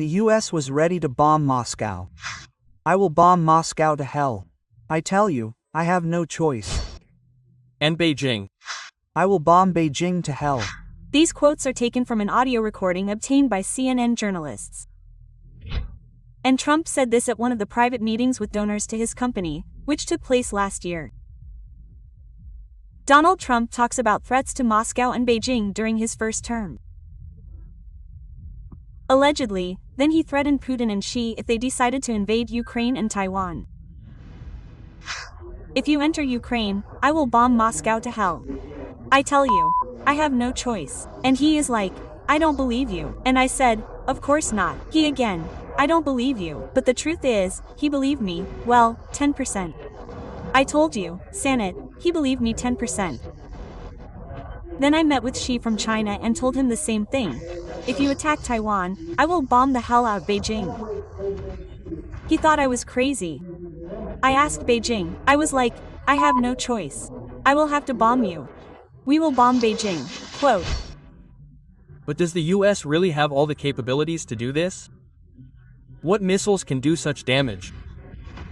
The US was ready to bomb Moscow. I will bomb Moscow to hell. I tell you, I have no choice. And Beijing. I will bomb Beijing to hell. These quotes are taken from an audio recording obtained by CNN journalists. And Trump said this at one of the private meetings with donors to his company, which took place last year. Donald Trump talks about threats to Moscow and Beijing during his first term. Allegedly, then he threatened Putin and Xi if they decided to invade Ukraine and Taiwan. If you enter Ukraine, I will bomb Moscow to hell. I tell you, I have no choice. And he is like, I don't believe you. And I said, of course not. He again, I don't believe you. But the truth is, he believed me, well, 10%. I told you, Senate, he believed me 10%. Then I met with Xi from China and told him the same thing. If you attack Taiwan, I will bomb the hell out of Beijing. He thought I was crazy. I asked Beijing, I was like, I have no choice. I will have to bomb you. We will bomb Beijing. Quote. But does the US really have all the capabilities to do this? What missiles can do such damage?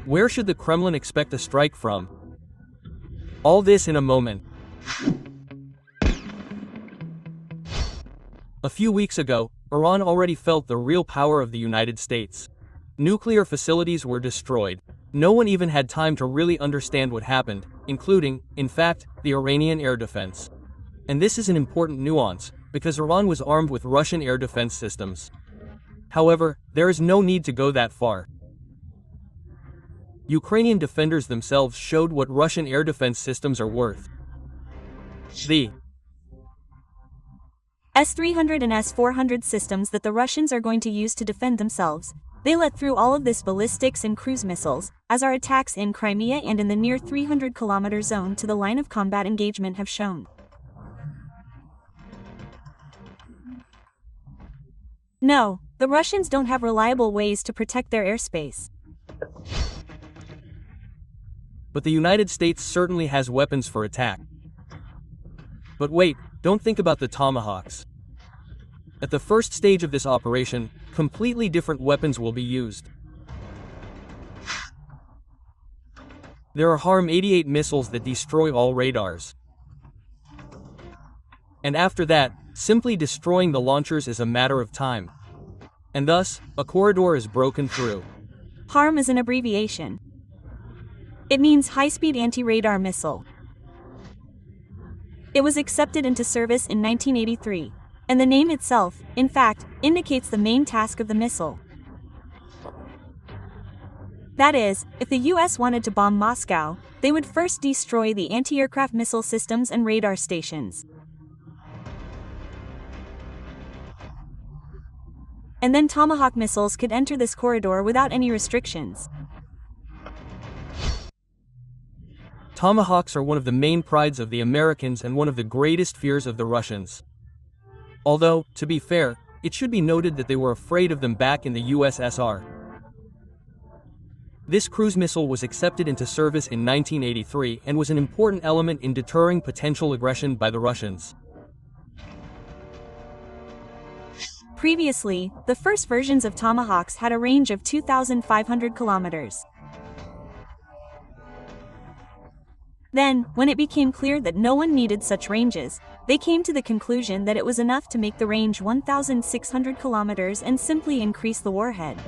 Where should the Kremlin expect a strike from? All this in a moment. A few weeks ago, Iran already felt the real power of the United States. Nuclear facilities were destroyed. No one even had time to really understand what happened, including, in fact, the Iranian air defense. And this is an important nuance, because Iran was armed with Russian air defense systems. However, there is no need to go that far. Ukrainian defenders themselves showed what Russian air defense systems are worth. The S-300 and S-400 systems that the Russians are going to use to defend themselves. They let through all of this ballistics and cruise missiles, as our attacks in Crimea and in the near 300-kilometer zone to the line of combat engagement have shown. No, the Russians don't have reliable ways to protect their airspace. But the United States certainly has weapons for attack. But wait, don't think about the Tomahawks. At the first stage of this operation, completely different weapons will be used. There are HARM-88 missiles that destroy all radars. And after that, simply destroying the launchers is a matter of time. And thus, a corridor is broken through. HARM is an abbreviation. It means high-speed anti-radar missile. It was accepted into service in 1983. And the name itself, in fact, indicates the main task of the missile. That is, if the US wanted to bomb Moscow, they would first destroy the anti-aircraft missile systems and radar stations. And then Tomahawk missiles could enter this corridor without any restrictions. Tomahawks are one of the main prides of the Americans and one of the greatest fears of the Russians. Although, to be fair, it should be noted that they were afraid of them back in the USSR. This cruise missile was accepted into service in 1983 and was an important element in deterring potential aggression by the Russians. Previously, the first versions of Tomahawks had a range of 2,500 kilometers. Then, when it became clear that no one needed such ranges, they came to the conclusion that it was enough to make the range 1,600 kilometers and simply increase the warhead.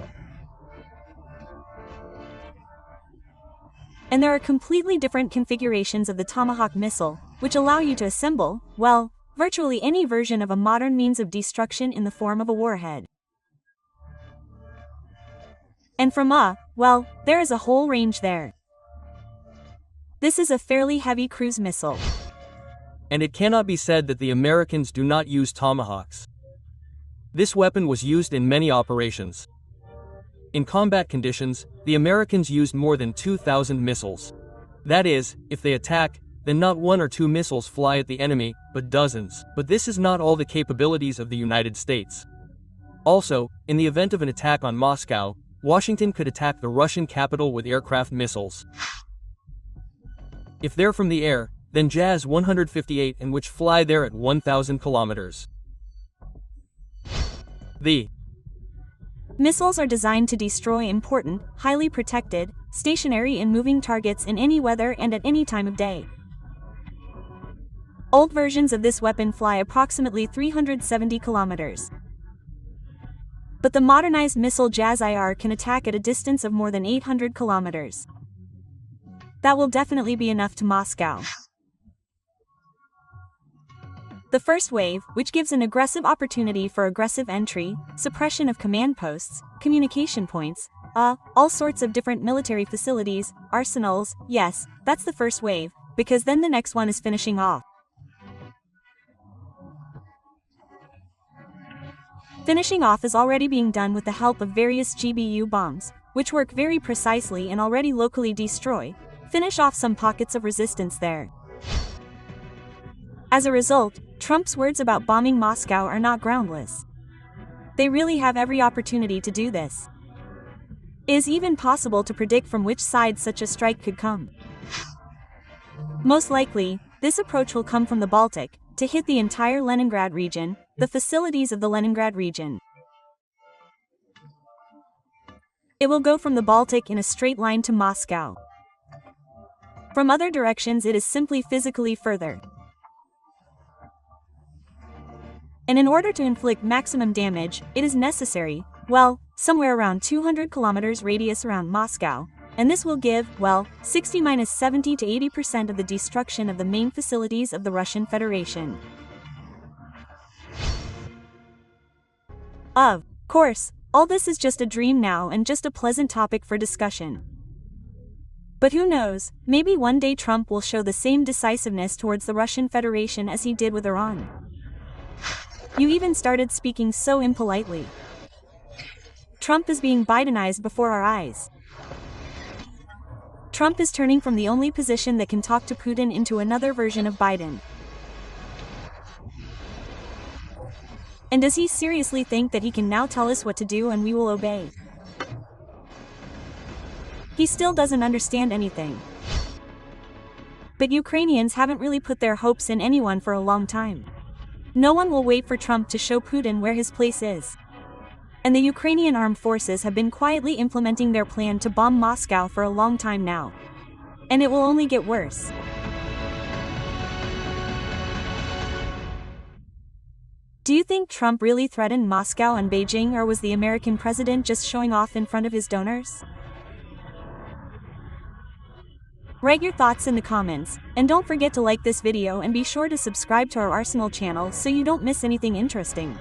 And there are completely different configurations of the Tomahawk missile, which allow you to assemble, well, virtually any version of a modern means of destruction in the form of a warhead. And from well, there is a whole range there. This is a fairly heavy cruise missile. And it cannot be said that the Americans do not use Tomahawks. This weapon was used in many operations. In combat conditions, the Americans used more than 2,000 missiles. That is, if they attack, then not one or two missiles fly at the enemy, but dozens. But this is not all the capabilities of the United States. Also, in the event of an attack on Moscow, Washington could attack the Russian capital with aircraft missiles. If they're from the air, then Jazz 158 and which fly there at 1,000 kilometers. The Missiles are designed to destroy important, highly protected, stationary and moving targets in any weather and at any time of day. Old versions of this weapon fly approximately 370 kilometers. But the modernized missile Jazz-IR can attack at a distance of more than 800 kilometers. That will definitely be enough to Moscow. The first wave, which gives an aggressive opportunity for aggressive entry, suppression of command posts, communication points, all sorts of different military facilities, arsenals, yes, that's the first wave, because then the next one is finishing off. Finishing off is already being done with the help of various GBU bombs, which work very precisely and already locally finish off some pockets of resistance there. As a result, Trump's words about bombing Moscow are not groundless. They really have every opportunity to do this. It is even possible to predict from which side such a strike could come. Most likely, this approach will come from the Baltic, to hit the entire Leningrad region, the facilities of the Leningrad region. It will go from the Baltic in a straight line to Moscow. From other directions it is simply physically further. And in order to inflict maximum damage, it is necessary, well, somewhere around 200 kilometers radius around Moscow, and this will give, well, 60-70 to 80% of the destruction of the main facilities of the Russian Federation. Of course, all this is just a dream now and just a pleasant topic for discussion. But who knows, maybe one day Trump will show the same decisiveness towards the Russian Federation as he did with Iran. You even started speaking so impolitely. Trump is being Bidenized before our eyes. Trump is turning from the only position that can talk to Putin into another version of Biden. And does he seriously think that he can now tell us what to do and we will obey? He still doesn't understand anything. But Ukrainians haven't really put their hopes in anyone for a long time. No one will wait for Trump to show Putin where his place is. And the Ukrainian armed forces have been quietly implementing their plan to bomb Moscow for a long time now. And it will only get worse. Do you think Trump really threatened Moscow and Beijing, or was the American president just showing off in front of his donors? Write your thoughts in the comments, and don't forget to like this video and be sure to subscribe to our Arsenal channel so you don't miss anything interesting.